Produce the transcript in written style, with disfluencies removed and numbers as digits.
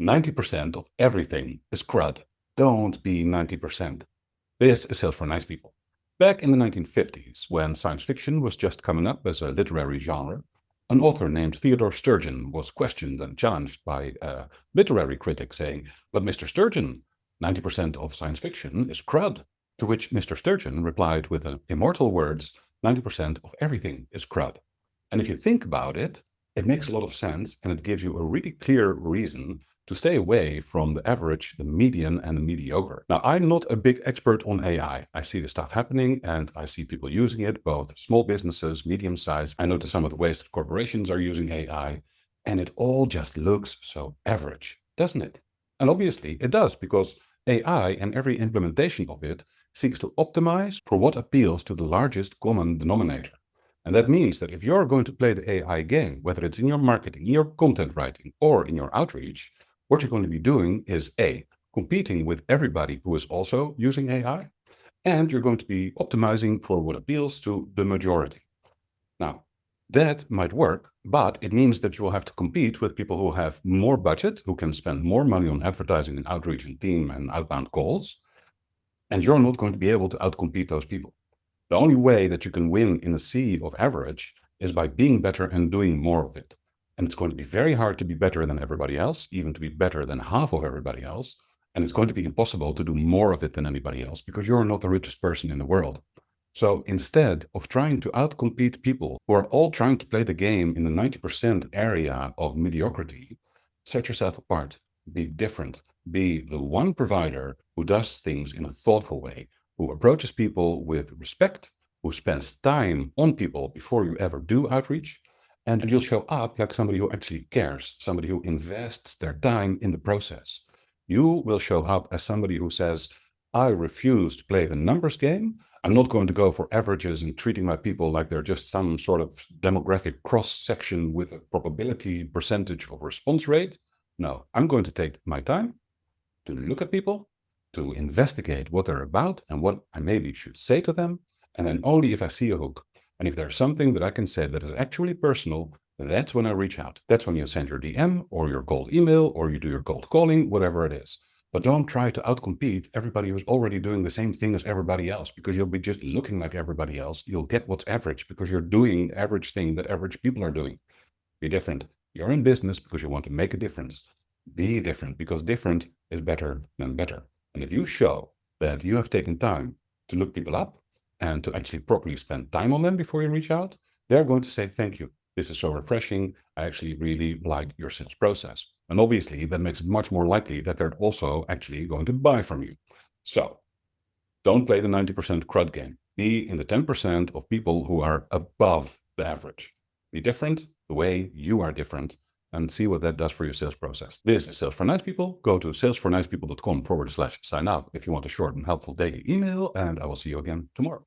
90% of everything is crud. Don't be 90%. This is Sales for Nice People. Back in the 1950s, when science fiction was just coming up as a literary genre, an author named Theodore Sturgeon was questioned and challenged by a literary critic saying, "But Mr. Sturgeon, 90% of science fiction is crud." To which Mr. Sturgeon replied with the immortal words, 90% of everything is crud. And if you think about it, it makes a lot of sense, and it gives you a really clear reason to stay away from the average, the median, and the mediocre. Now, I'm not a big expert on AI. I see the stuff happening and I see people using it, both small businesses, medium size. I notice some of the ways that corporations are using AI, and it all just looks so average, doesn't it? And obviously it does, because AI and every implementation of it seeks to optimize for what appeals to the largest common denominator. And that means that if you're going to play the AI game, whether it's in your marketing, in your content writing, or in your outreach, what you're going to be doing is A, competing with everybody who is also using AI, and you're going to be optimizing for what appeals to the majority. Now, that might work, but it means that you will have to compete with people who have more budget, who can spend more money on advertising and outreach and team and outbound calls, and you're not going to be able to outcompete those people. The only way that you can win in a sea of average is by being better and doing more of it. And it's going to be very hard to be better than everybody else, even to be better than half of everybody else. And it's going to be impossible to do more of it than anybody else, because you're not the richest person in the world. So instead of trying to outcompete people who are all trying to play the game in the 90% area of mediocrity, set yourself apart, be different, be the one provider who does things in a thoughtful way, who approaches people with respect, who spends time on people before you ever do outreach, and you'll show up like somebody who actually cares, somebody who invests their time in the process. You will show up as somebody who says, I refuse to play the numbers game. I'm not going to go for averages and treating my people like they're just some sort of demographic cross-section with a probability percentage of response rate. No, I'm going to take my time to look at people, to investigate what they're about and what I maybe should say to them. And then only if I see a hook, and if there's something that I can say that is actually personal, that's when I reach out. That's when you send your DM or your cold email or you do your cold calling, whatever it is. But don't try to outcompete everybody who's already doing the same thing as everybody else, because you'll be just looking like everybody else. You'll get what's average because you're doing the average thing that average people are doing. Be different. You're in business because you want to make a difference. Be different, because different is better than better. And if you show that you have taken time to look people up and to actually properly spend time on them before you reach out, they're going to say, thank you. This is so refreshing. I actually really like your sales process. And obviously that makes it much more likely that they're also actually going to buy from you. So don't play the 90% crud game. Be in the 10% of people who are above the average. Be different the way you are different, and see what that does for your sales process. This is Sales for Nice People. Go to salesfornicepeople.com/sign up if you want a short and helpful daily email, and I will see you again tomorrow.